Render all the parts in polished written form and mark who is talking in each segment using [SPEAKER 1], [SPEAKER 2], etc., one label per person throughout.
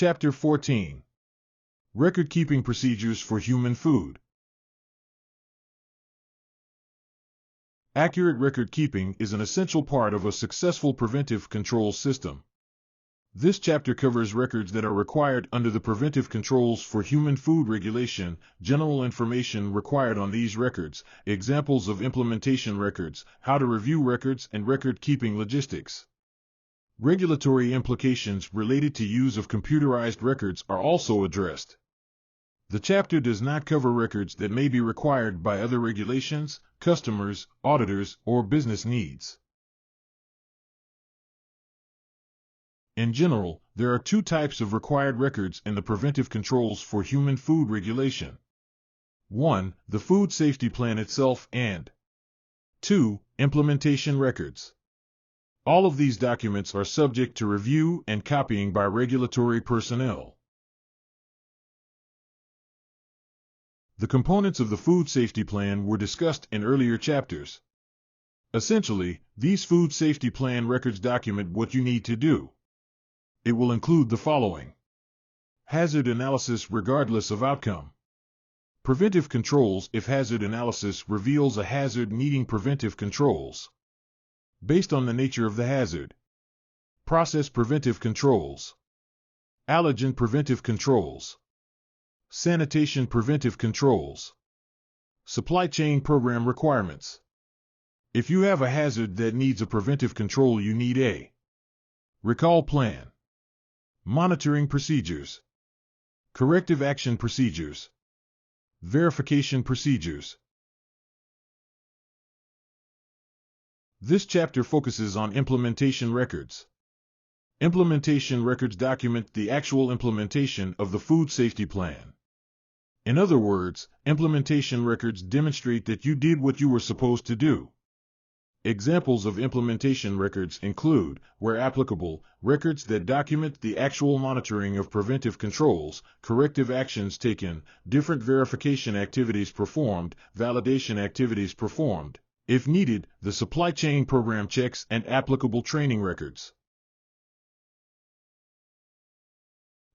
[SPEAKER 1] Chapter 14. Record-keeping procedures for human food. Accurate record-keeping is an essential part of a successful preventive control system. This chapter covers records that are required under the preventive controls for human food regulation, general information required on these records, examples of implementation records, how to review records, and record-keeping logistics. Regulatory implications related to use of computerized records are also addressed. The chapter does not cover records that may be required by other regulations, customers, auditors, or business needs. In general, there are two types of required records in the preventive controls for human food regulation. 1. The food safety plan itself, and 2. Implementation records. All of these documents are subject to review and copying by regulatory personnel. The components of the food safety plan were discussed in earlier chapters. Essentially, these food safety plan records document what you need to do. It will include the following: hazard analysis regardless of outcome. Preventive controls if hazard analysis reveals a hazard needing preventive controls. Based on the nature of the hazard. Process preventive controls. Allergen preventive controls. Sanitation preventive controls. Supply chain program requirements. If you have a hazard that needs a preventive control, you need a recall plan. Monitoring procedures. Corrective action procedures. Verification procedures. This chapter focuses on implementation records. Implementation records document the actual implementation of the food safety plan. In other words, implementation records demonstrate that you did what you were supposed to do. Examples of implementation records include, where applicable, records that document the actual monitoring of preventive controls, corrective actions taken, different verification activities performed, validation activities performed. If needed, the supply chain program checks and applicable training records.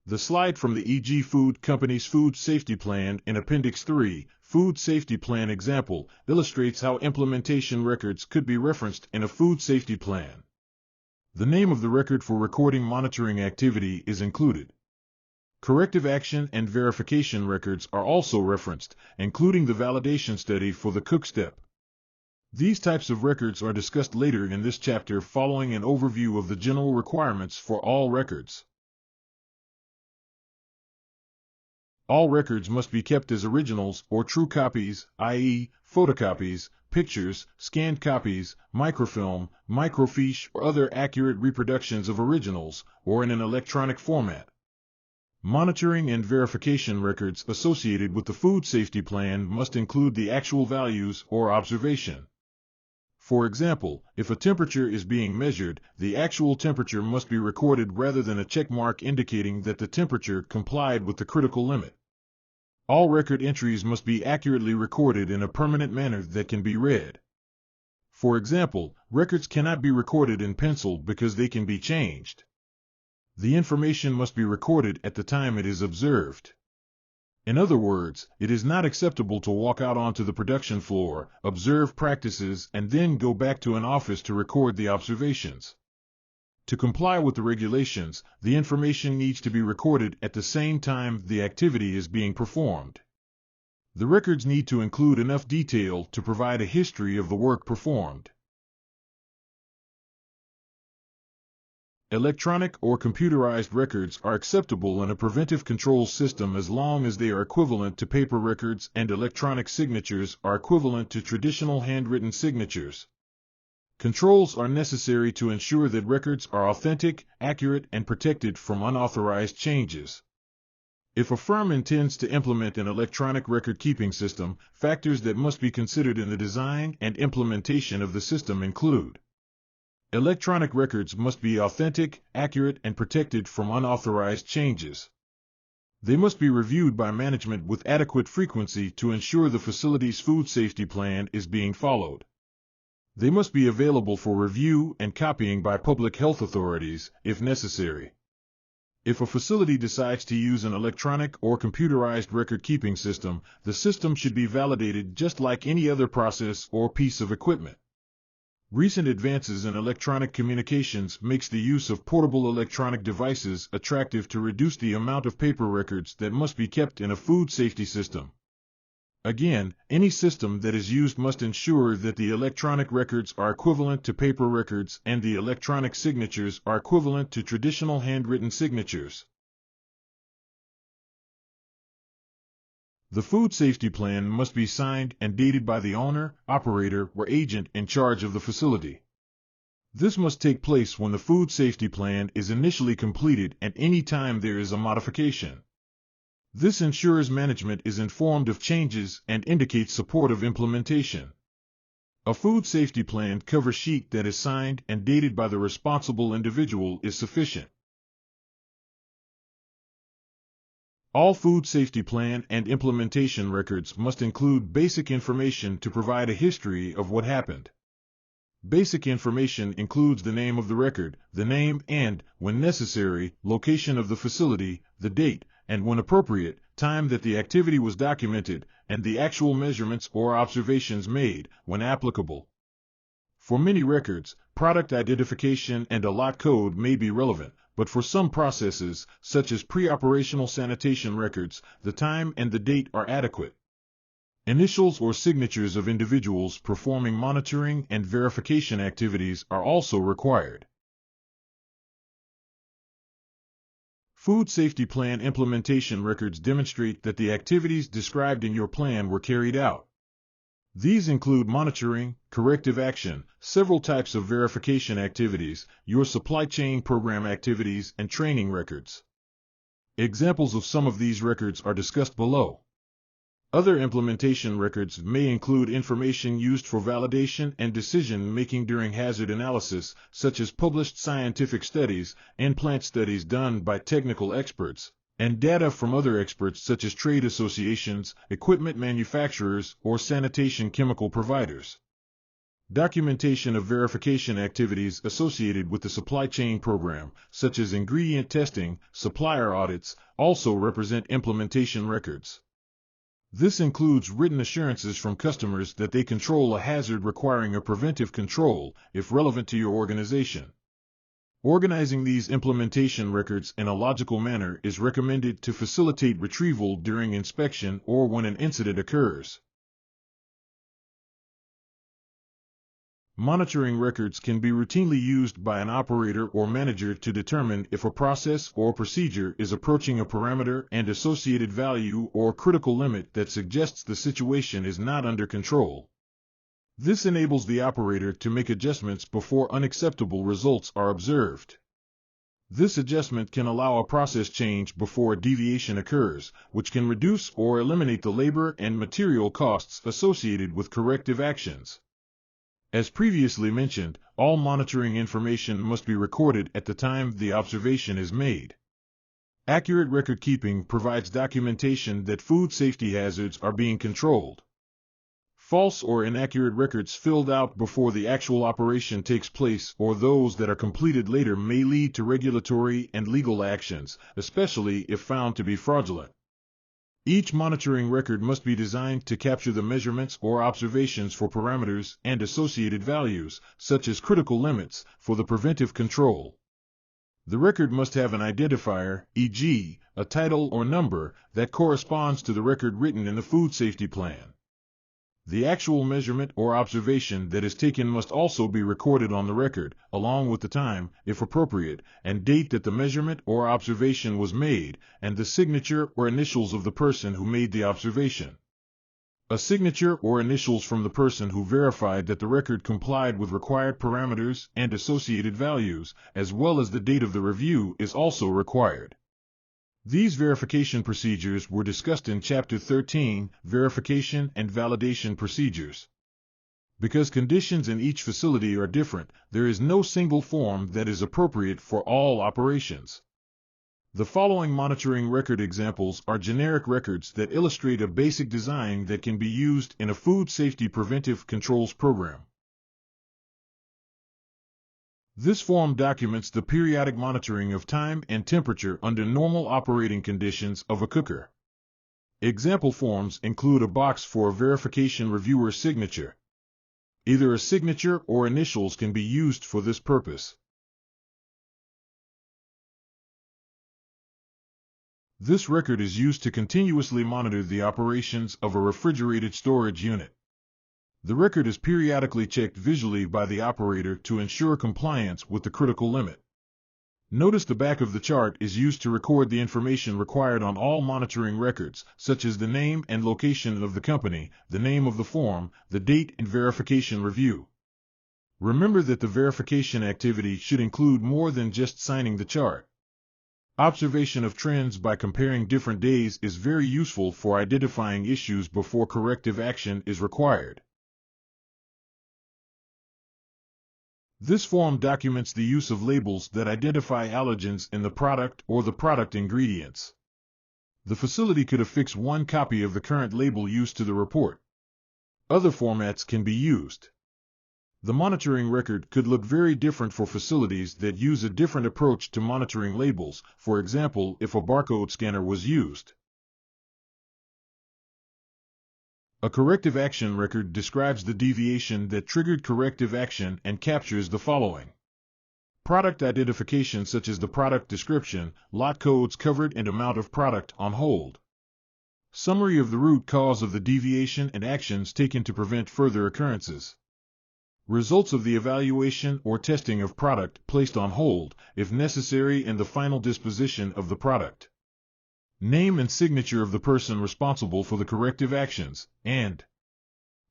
[SPEAKER 1] The slide from the E.G. Food Company's Food Safety Plan in Appendix 3, Food Safety Plan Example, illustrates how implementation records could be referenced in a food safety plan. The name of the record for recording monitoring activity is included. Corrective action and verification records are also referenced, including the validation study for the cook step. These types of records are discussed later in this chapter following an overview of the general requirements for all records. All records must be kept as originals or true copies, i.e., photocopies, pictures, scanned copies, microfilm, microfiche, or other accurate reproductions of originals, or in an electronic format. Monitoring and verification records associated with the food safety plan must include the actual values or observation. For example, if a temperature is being measured, the actual temperature must be recorded rather than a check mark indicating that the temperature complied with the critical limit. All record entries must be accurately recorded in a permanent manner that can be read. For example, records cannot be recorded in pencil because they can be changed. The information must be recorded at the time it is observed. In other words, it is not acceptable to walk out onto the production floor, observe practices, and then go back to an office to record the observations. To comply with the regulations, the information needs to be recorded at the same time the activity is being performed. The records need to include enough detail to provide a history of the work performed. Electronic or computerized records are acceptable in a preventive control system as long as they are equivalent to paper records and electronic signatures are equivalent to traditional handwritten signatures. Controls are necessary to ensure that records are authentic, accurate, and protected from unauthorized changes. If a firm intends to implement an electronic record-keeping system, factors that must be considered in the design and implementation of the system include: electronic records must be authentic, accurate, and protected from unauthorized changes. They must be reviewed by management with adequate frequency to ensure the facility's food safety plan is being followed. They must be available for review and copying by public health authorities, if necessary. If a facility decides to use an electronic or computerized record-keeping system, the system should be validated just like any other process or piece of equipment. Recent advances in electronic communications makes the use of portable electronic devices attractive to reduce the amount of paper records that must be kept in a food safety system. Again, any system that is used must ensure that the electronic records are equivalent to paper records and the electronic signatures are equivalent to traditional handwritten signatures. The food safety plan must be signed and dated by the owner, operator, or agent in charge of the facility. This must take place when the food safety plan is initially completed and any time there is a modification. This ensures management is informed of changes and indicates support of implementation. A food safety plan cover sheet that is signed and dated by the responsible individual is sufficient. All food safety plan and implementation records must include basic information to provide a history of what happened. Basic information includes the name of the record, the name and, when necessary, location of the facility, the date, and when appropriate, time that the activity was documented, and the actual measurements or observations made, when applicable. For many records, product identification and a lot code may be relevant, but for some processes, such as pre-operational sanitation records, the time and the date are adequate. Initials or signatures of individuals performing monitoring and verification activities are also required. Food safety plan implementation records demonstrate that the activities described in your plan were carried out. These include monitoring, corrective action, several types of verification activities, your supply chain program activities, and training records. Examples of some of these records are discussed below. Other implementation records may include information used for validation and decision-making during hazard analysis, such as published scientific studies and plant studies done by technical experts, and data from other experts such as trade associations, equipment manufacturers, or sanitation chemical providers. Documentation of verification activities associated with the supply chain program, such as ingredient testing, supplier audits, also represent implementation records. This includes written assurances from customers that they control a hazard requiring a preventive control, if relevant to your organization. Organizing these implementation records in a logical manner is recommended to facilitate retrieval during inspection or when an incident occurs. Monitoring records can be routinely used by an operator or manager to determine if a process or procedure is approaching a parameter and associated value or critical limit that suggests the situation is not under control. This enables the operator to make adjustments before unacceptable results are observed. This adjustment can allow a process change before a deviation occurs, which can reduce or eliminate the labor and material costs associated with corrective actions. As previously mentioned, all monitoring information must be recorded at the time the observation is made. Accurate record keeping provides documentation that food safety hazards are being controlled. False or inaccurate records filled out before the actual operation takes place or those that are completed later may lead to regulatory and legal actions, especially if found to be fraudulent. Each monitoring record must be designed to capture the measurements or observations for parameters and associated values, such as critical limits, for the preventive control. The record must have an identifier, e.g., a title or number, that corresponds to the record written in the food safety plan. The actual measurement or observation that is taken must also be recorded on the record, along with the time, if appropriate, and date that the measurement or observation was made, and the signature or initials of the person who made the observation. A signature or initials from the person who verified that the record complied with required parameters and associated values, as well as the date of the review, is also required. These verification procedures were discussed in Chapter 13, Verification and Validation Procedures. Because conditions in each facility are different, there is no single form that is appropriate for all operations. The following monitoring record examples are generic records that illustrate a basic design that can be used in a food safety preventive controls program. This form documents the periodic monitoring of time and temperature under normal operating conditions of a cooker. Example forms include a box for a verification reviewer's signature. Either a signature or initials can be used for this purpose. This record is used to continuously monitor the operations of a refrigerated storage unit. The record is periodically checked visually by the operator to ensure compliance with the critical limit. Notice the back of the chart is used to record the information required on all monitoring records, such as the name and location of the company, the name of the form, the date and verification review. Remember that the verification activity should include more than just signing the chart. Observation of trends by comparing different days is very useful for identifying issues before corrective action is required. This form documents the use of labels that identify allergens in the product or the product ingredients. The facility could affix one copy of the current label used to the report. Other formats can be used. The monitoring record could look very different for facilities that use a different approach to monitoring labels, for example, if a barcode scanner was used. A corrective action record describes the deviation that triggered corrective action and captures the following: product identification such as the product description, lot codes covered and amount of product on hold. Summary of the root cause of the deviation and actions taken to prevent further occurrences. Results of the evaluation or testing of product placed on hold, if necessary, and the final disposition of the product. Name and signature of the person responsible for the corrective actions, and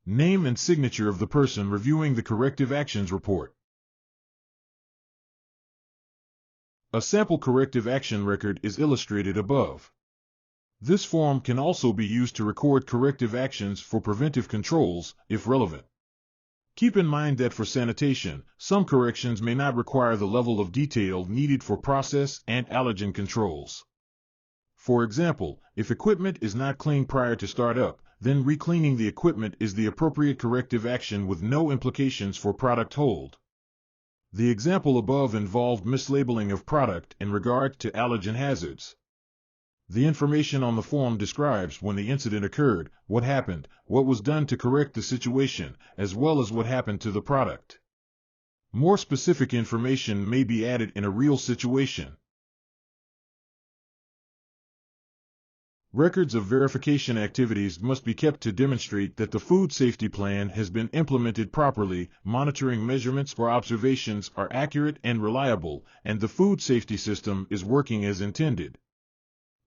[SPEAKER 1] name and signature of the person reviewing the corrective actions report. A sample corrective action record is illustrated above. This form can also be used to record corrective actions for preventive controls, if relevant. Keep in mind that for sanitation, some corrections may not require the level of detail needed for process and allergen controls. For example, if equipment is not cleaned prior to startup, then recleaning the equipment is the appropriate corrective action with no implications for product hold. The example above involved mislabeling of product in regard to allergen hazards. The information on the form describes when the incident occurred, what happened, what was done to correct the situation, as well as what happened to the product. More specific information may be added in a real situation. Records of verification activities must be kept to demonstrate that the food safety plan has been implemented properly, monitoring measurements or observations are accurate and reliable, and the food safety system is working as intended.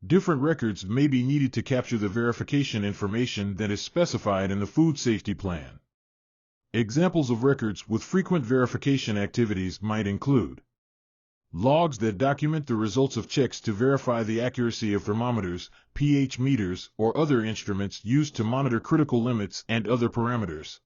[SPEAKER 1] Different records may be needed to capture the verification information that is specified in the food safety plan. Examples of records with frequent verification activities might include logs that document the results of checks to verify the accuracy of thermometers, pH meters, or other instruments used to monitor critical limits and other parameters.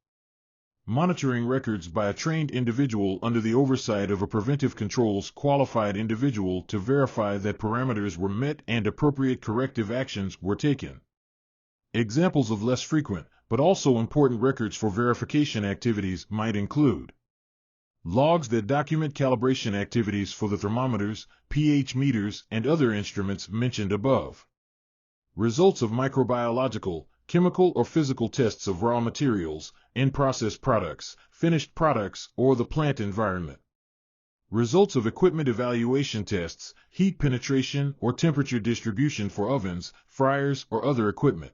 [SPEAKER 1] Monitoring records by a trained individual under the oversight of a preventive controls qualified individual to verify that parameters were met and appropriate corrective actions were taken. Examples of less frequent, but also important records for verification activities might include logs that document calibration activities for the thermometers, pH meters, and other instruments mentioned above. Results of microbiological, chemical or physical tests of raw materials, in-process products, finished products, or the plant environment. Results of equipment evaluation tests, heat penetration or temperature distribution for ovens, fryers, or other equipment.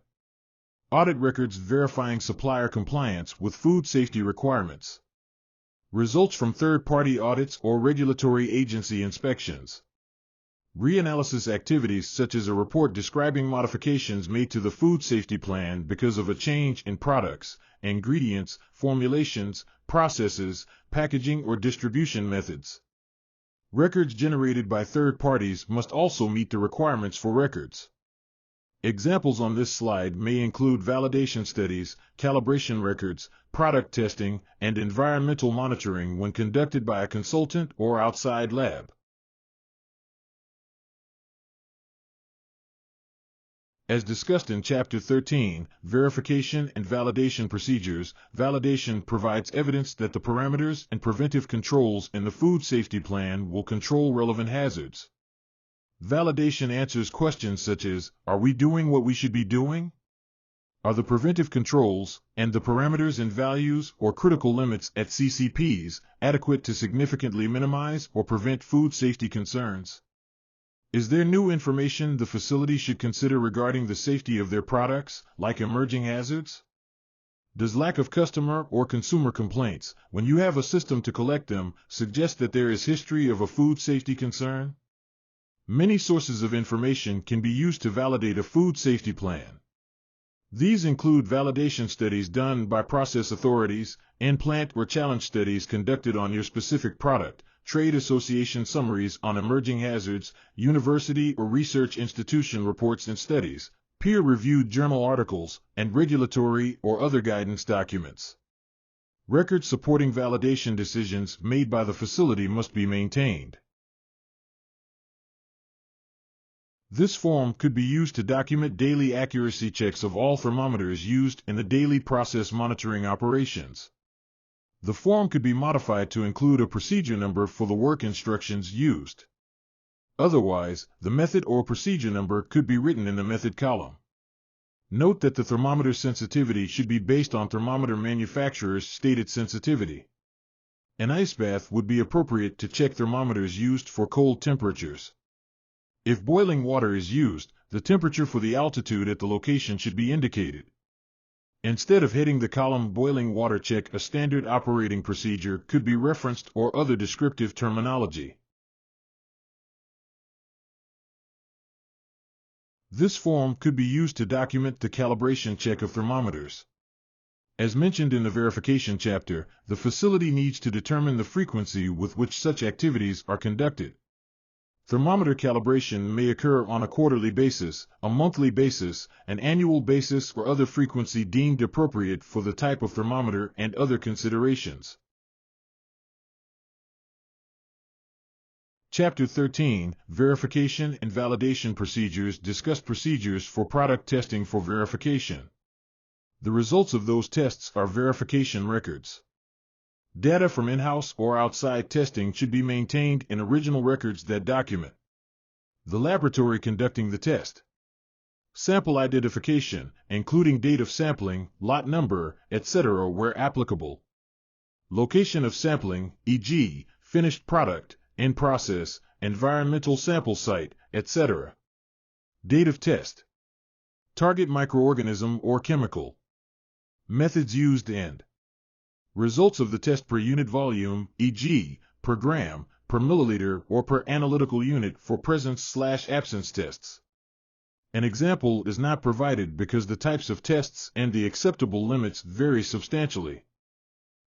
[SPEAKER 1] Audit records verifying supplier compliance with food safety requirements. Results from third-party audits or regulatory agency inspections. Reanalysis activities such as a report describing modifications made to the food safety plan because of a change in products, ingredients, formulations, processes, packaging, or distribution methods. Records generated by third parties must also meet the requirements for records. Examples on this slide may include validation studies, calibration records, product testing, and environmental monitoring when conducted by a consultant or outside lab. As discussed in Chapter 13, Verification and Validation Procedures, validation provides evidence that the parameters and preventive controls in the food safety plan will control relevant hazards. Validation answers questions such as, are we doing what we should be doing? Are the preventive controls, and the parameters and values or critical limits at CCPs adequate to significantly minimize or prevent food safety concerns? Is there new information the facility should consider regarding the safety of their products, like emerging hazards? Does lack of customer or consumer complaints, when you have a system to collect them, suggest that there is history of a food safety concern? Many sources of information can be used to validate a food safety plan. These include validation studies done by process authorities, in-plant or challenge studies conducted on your specific product, trade association summaries on emerging hazards, university or research institution reports and studies, peer-reviewed journal articles, and regulatory or other guidance documents. Records supporting validation decisions made by the facility must be maintained. This form could be used to document daily accuracy checks of all thermometers used in the daily process monitoring operations. The form could be modified to include a procedure number for the work instructions used. Otherwise, the method or procedure number could be written in the method column. Note that the thermometer sensitivity should be based on thermometer manufacturer's stated sensitivity. An ice bath would be appropriate to check thermometers used for cold temperatures. If boiling water is used, the temperature for the altitude at the location should be indicated. Instead of heading the column boiling water check, a standard operating procedure could be referenced or other descriptive terminology. This form could be used to document the calibration check of thermometers. As mentioned in the verification chapter, the facility needs to determine the frequency with which such activities are conducted. Thermometer calibration may occur on a quarterly basis, a monthly basis, an annual basis, or other frequency deemed appropriate for the type of thermometer and other considerations. Chapter 13, Verification and Validation Procedures, discuss procedures for product testing for verification. The results of those tests are verification records. Data from in-house or outside testing should be maintained in original records that document the laboratory conducting the test, sample identification, including date of sampling, lot number, etc. where applicable, location of sampling, e.g., finished product, in process, environmental sample site, etc., date of test, target microorganism or chemical, methods used, and results of the test per unit volume, e.g., per gram, per milliliter, or per analytical unit for presence/absence tests. An example is not provided because the types of tests and the acceptable limits vary substantially.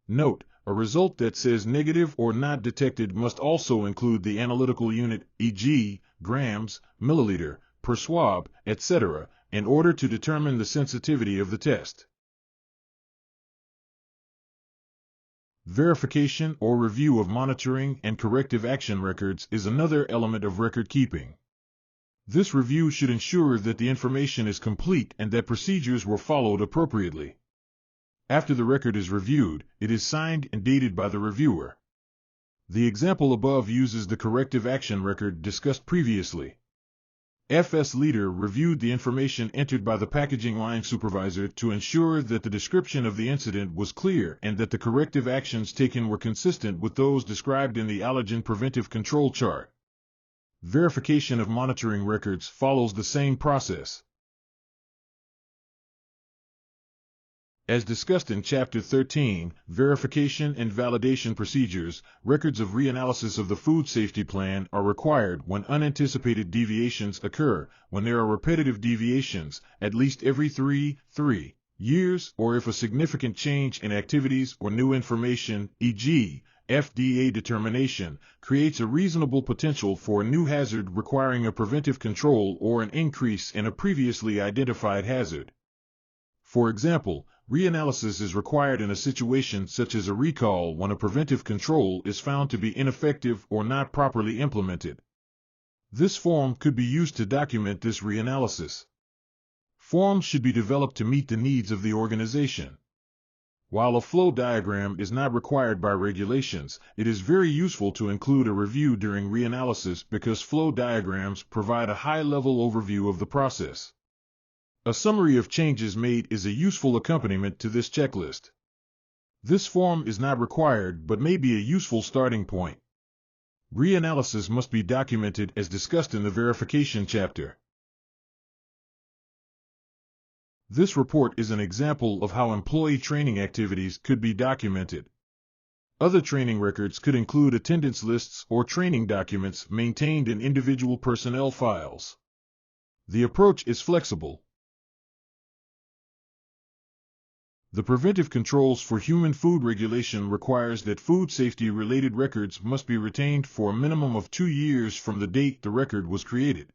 [SPEAKER 1] Note, a result that says negative or not detected must also include the analytical unit, e.g., grams, milliliter, per swab, etc., in order to determine the sensitivity of the test. Verification or review of monitoring and corrective action records is another element of record keeping. This review should ensure that the information is complete and that procedures were followed appropriately. After the record is reviewed, it is signed and dated by the reviewer. The example above uses the corrective action record discussed previously. FS Leader reviewed the information entered by the packaging line supervisor to ensure that the description of the incident was clear and that the corrective actions taken were consistent with those described in the allergen preventive control chart. Verification of monitoring records follows the same process. As discussed in Chapter 13, Verification and Validation Procedures, records of reanalysis of the food safety plan are required when unanticipated deviations occur, when there are repetitive deviations, at least every 3 years, or if a significant change in activities or new information, e.g., FDA determination, creates a reasonable potential for a new hazard requiring a preventive control or an increase in a previously identified hazard. For example, reanalysis is required in a situation such as a recall when a preventive control is found to be ineffective or not properly implemented. This form could be used to document this reanalysis. Forms should be developed to meet the needs of the organization. While a flow diagram is not required by regulations, it is very useful to include a review during reanalysis because flow diagrams provide a high-level overview of the process. A summary of changes made is a useful accompaniment to this checklist. This form is not required but may be a useful starting point. Reanalysis must be documented as discussed in the verification chapter. This report is an example of how employee training activities could be documented. Other training records could include attendance lists or training documents maintained in individual personnel files. The approach is flexible. The preventive controls for human food regulation requires that food safety-related records must be retained for a minimum of 2 years from the date the record was created.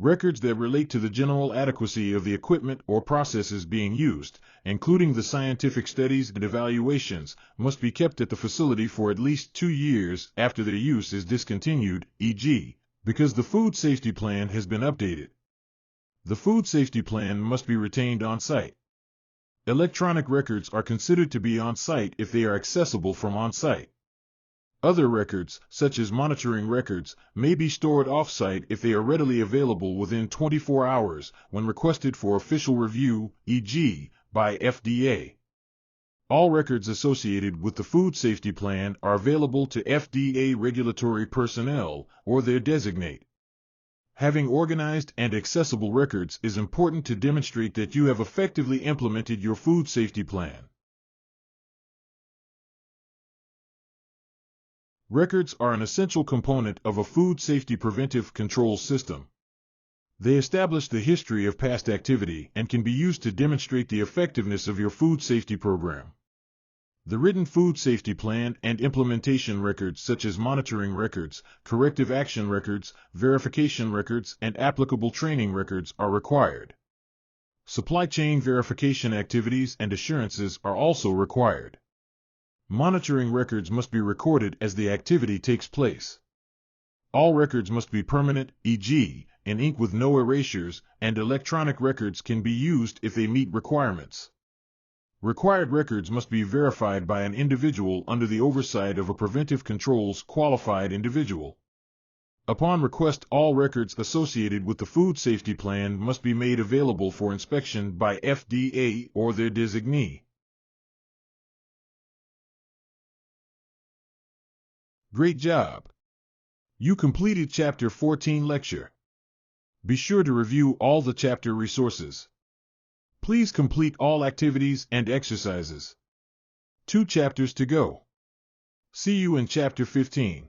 [SPEAKER 1] Records that relate to the general adequacy of the equipment or processes being used, including the scientific studies and evaluations, must be kept at the facility for at least 2 years after their use is discontinued, e.g., because the food safety plan has been updated. The food safety plan must be retained on-site. Electronic records are considered to be on-site if they are accessible from on-site. Other records, such as monitoring records, may be stored off-site if they are readily available within 24 hours when requested for official review, e.g., by FDA. All records associated with the food safety plan are available to FDA regulatory personnel or their designate. Having organized and accessible records is important to demonstrate that you have effectively implemented your food safety plan. Records are an essential component of a food safety preventive control system. They establish the history of past activity and can be used to demonstrate the effectiveness of your food safety program. The written food safety plan and implementation records such as monitoring records, corrective action records, verification records, and applicable training records are required. Supply chain verification activities and assurances are also required. Monitoring records must be recorded as the activity takes place. All records must be permanent, e.g., in ink with no erasures, and electronic records can be used if they meet requirements. Required records must be verified by an individual under the oversight of a preventive controls qualified individual. Upon request, all records associated with the food safety plan must be made available for inspection by FDA or their designee. Great job! You completed Chapter 14 lecture. Be sure to review all the chapter resources. Please complete all activities and exercises. 2 chapters to go. See you in Chapter 15.